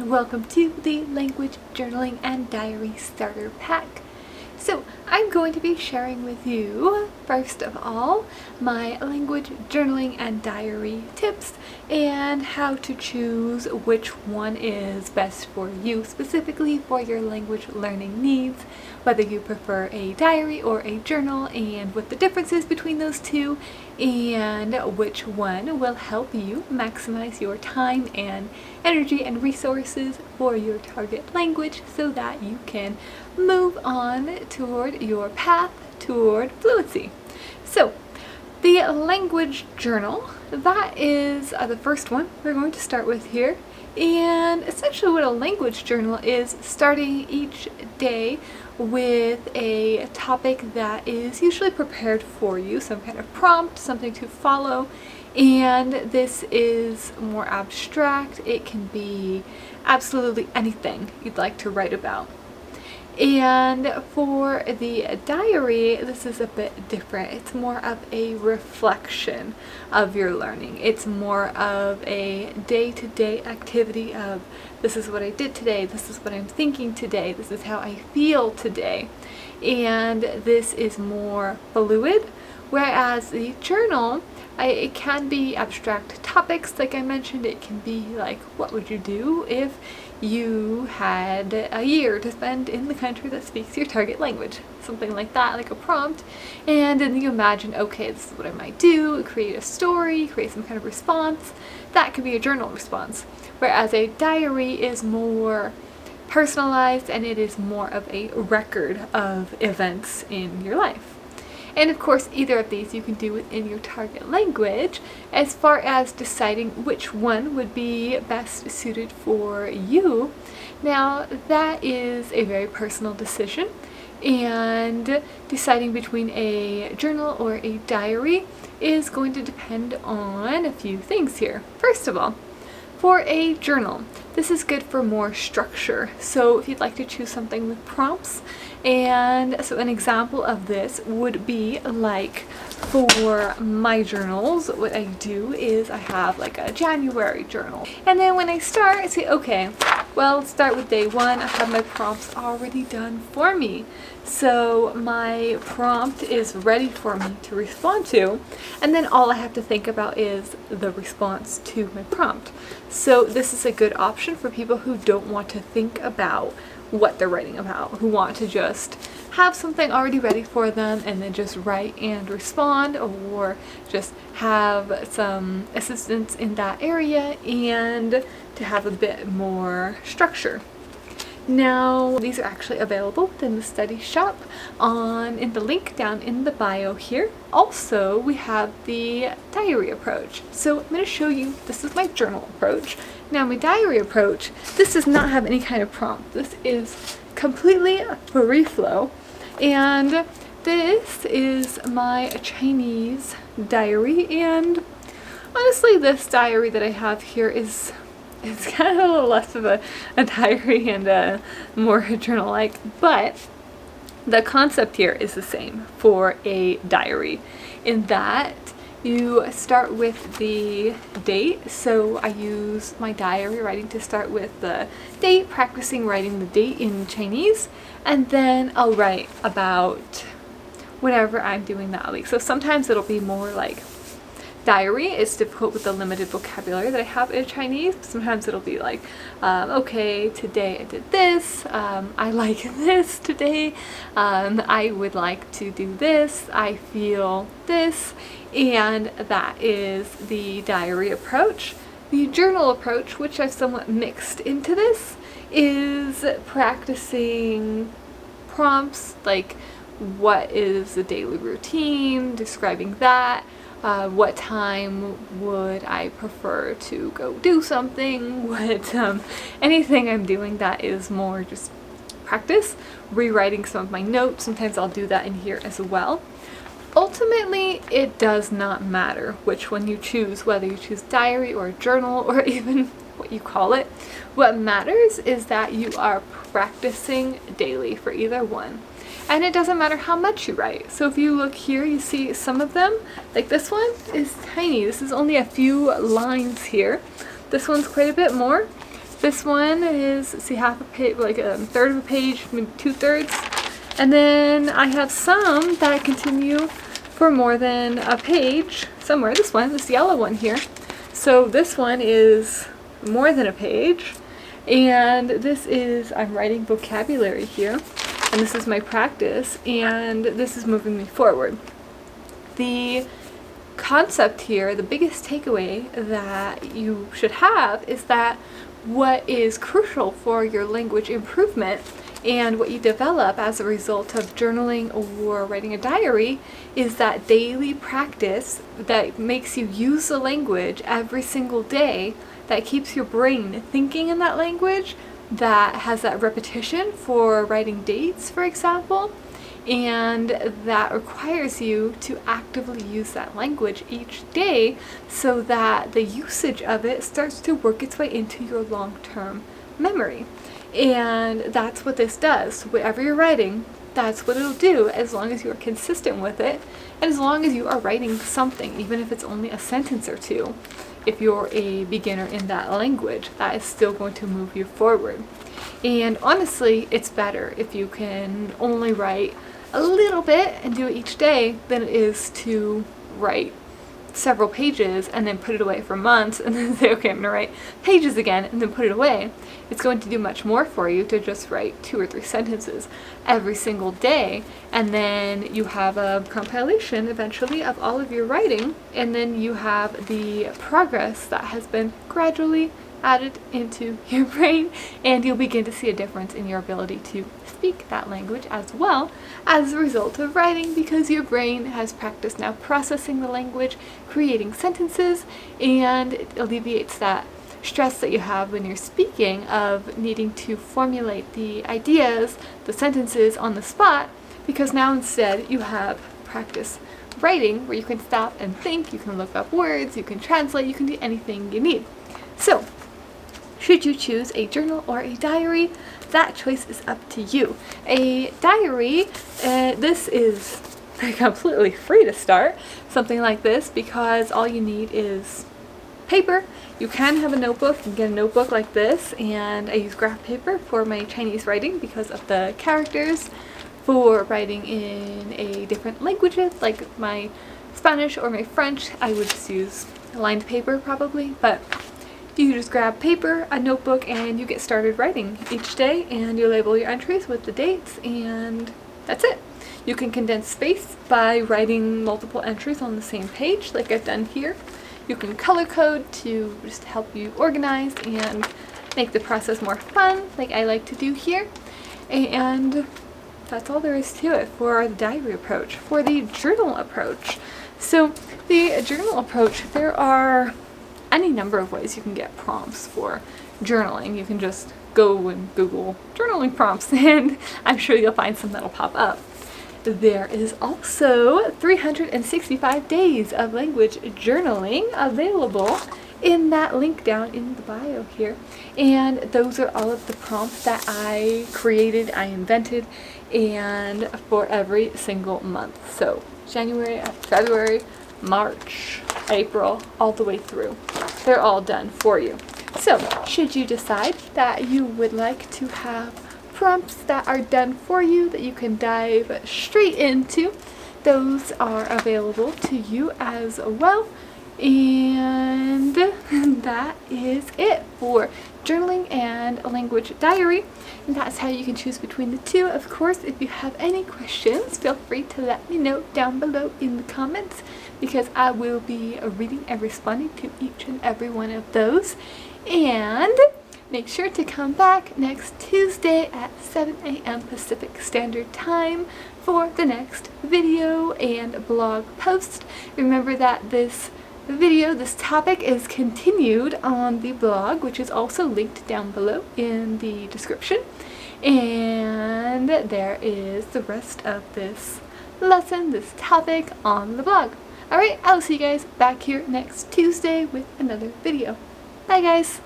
welcome to the Language Journaling and Diary Starter Pack. So I'm going to be sharing with you, first of all, my language journaling and diary tips and how to choose which one is best for you, specifically for your language learning needs, whether you prefer a diary or a journal, and what the difference is between those two, and which one will help you maximize your time and energy and resources for your target language so that you can move on toward your path toward fluency. So the language journal, that is the first one we're going to start with here. And essentially what a language journal is, starting each day with a topic that is usually prepared for you, some kind of prompt, something to follow. And this is more abstract. It can be absolutely anything you'd like to write about. And for the diary, this is a bit different. It's more of a reflection of your learning. It's more of a day-to-day activity of, this is what I did today, this is what I'm thinking today, this is how I feel today. And this is more fluid, whereas the journal, it can be abstract topics, like I mentioned. It can be like, what would you do if you had a year to spend in the country that speaks your target language? Something like that, like a prompt. And then you imagine, okay, this is what I might do, create a story, create some kind of response. That could be a journal response. Whereas a diary is more personalized and it is more of a record of events in your life. And of course, either of these you can do within your target language. As far as deciding which one would be best suited for you, now that is a very personal decision, and deciding between a journal or a diary is going to depend on a few things here. First of all, for a journal, this is good for more structure. So if you'd like to choose something with prompts, and so an example of this would be like for my journals, what I do is I have like a January journal. And then when I start, I say, okay, well, let's start with day one. I have my prompts already done for me. So my prompt is ready for me to respond to. And then all I have to think about is the response to my prompt. So this is a good option for people who don't want to think about what they're writing about, who want to just have something already ready for them and then just write and respond, or just have some assistance in that area and to have a bit more structure. Now, these are actually available within the study shop in the link down in the bio here. Also, we have the diary approach. So I'm going to show you, this is my journal approach. Now, my diary approach, this does not have any kind of prompt. This is completely free flow. And this is my Chinese diary. And honestly, this diary that I have here it's kind of a little less of a diary and a more journal-like, but the concept here is the same for a diary, in that you start with the date. So I use my diary writing to start with the date, practicing writing the date in Chinese, and then I'll write about whenever I'm doing that week. So sometimes it'll be more like diary. It's difficult with the limited vocabulary that I have in Chinese. Sometimes it'll be like, okay, today I did this, I like this today, I would like to do this, I feel this, and that is the diary approach. The journal approach, which I've somewhat mixed into this, is practicing prompts like, what is the daily routine, describing that. What time would I prefer to go do something? What anything I'm doing that is more just practice, rewriting some of my notes. Sometimes I'll do that in here as well. Ultimately, it does not matter which one you choose, whether you choose diary or journal or even what you call it. What matters is that you are practicing daily for either one. And it doesn't matter how much you write. So if you look here, you see some of them, like this one is tiny. This is only a few lines here. This one's quite a bit more. This one is, see, half a page, like a third of a page, maybe 2/3. And then I have some that continue for more than a page somewhere. This yellow one here. So this one is more than a page. And this is, I'm writing vocabulary here. And this is my practice. And this is moving me forward. The concept here, the biggest takeaway that you should have is that what is crucial for your language improvement and what you develop as a result of journaling or writing a diary is that daily practice that makes you use the language every single day, that keeps your brain thinking in that language, that has that repetition for writing dates, for example, and that requires you to actively use that language each day so that the usage of it starts to work its way into your long-term memory. And that's what this does. Whatever you're writing, that's what it'll do as long as you are consistent with it and as long as you are writing something, even if it's only a sentence or two. If you're a beginner in that language, that is still going to move you forward. And honestly, it's better if you can only write a little bit and do it each day than it is to write several pages and then put it away for months and then say, okay, I'm gonna write pages again and then put it away. It's going to do much more for you to just write 2 or 3 sentences every single day, and then you have a compilation eventually of all of your writing, and then you have the progress that has been gradually added into your brain, and you'll begin to see a difference in your ability to speak that language as well as a result of writing, because your brain has practiced now processing the language, creating sentences, and it alleviates that stress that you have when you're speaking of needing to formulate the ideas, the sentences on the spot, because now instead you have practice writing where you can stop and think, you can look up words, you can translate, you can do anything you need. So, should you choose a journal or a diary? That choice is up to you. A diary, this is completely free to start something like this because all you need is paper. You can have a notebook. You can get a notebook like this, and I use graph paper for my Chinese writing because of the characters. For writing in a different languages like my Spanish or my French, I would just use lined paper probably, but you just grab paper, a notebook, and you get started writing each day, and you label your entries with the dates, and that's it. You can condense space by writing multiple entries on the same page like I've done here. You can color code to just help you organize and make the process more fun like I like to do here. And that's all there is to it for the diary approach. For the journal approach, so the journal approach, there are any number of ways you can get prompts for journaling. You can just go and Google journaling prompts and I'm sure you'll find some that'll pop up. There is also 365 days of language journaling available in that link down in the bio here. And those are all of the prompts that I created, I invented, and for every single month. So January, February, March, April, all the way through. They're all done for you. So, should you decide that you would like to have prompts that are done for you that you can dive straight into, those are available to you as well. And that is it for journaling and a language diary. And that's how you can choose between the two. Of course, if you have any questions, feel free to let me know down below in the comments, because I will be reading and responding to each and every one of those. And make sure to come back next Tuesday at 7 a.m. Pacific Standard Time for the next video and blog post. Remember that this video, this topic, is continued on the blog, which is also linked down below in the description. And there is the rest of this lesson, this topic, on the blog. Alright, I'll see you guys back here next Tuesday with another video. Bye guys!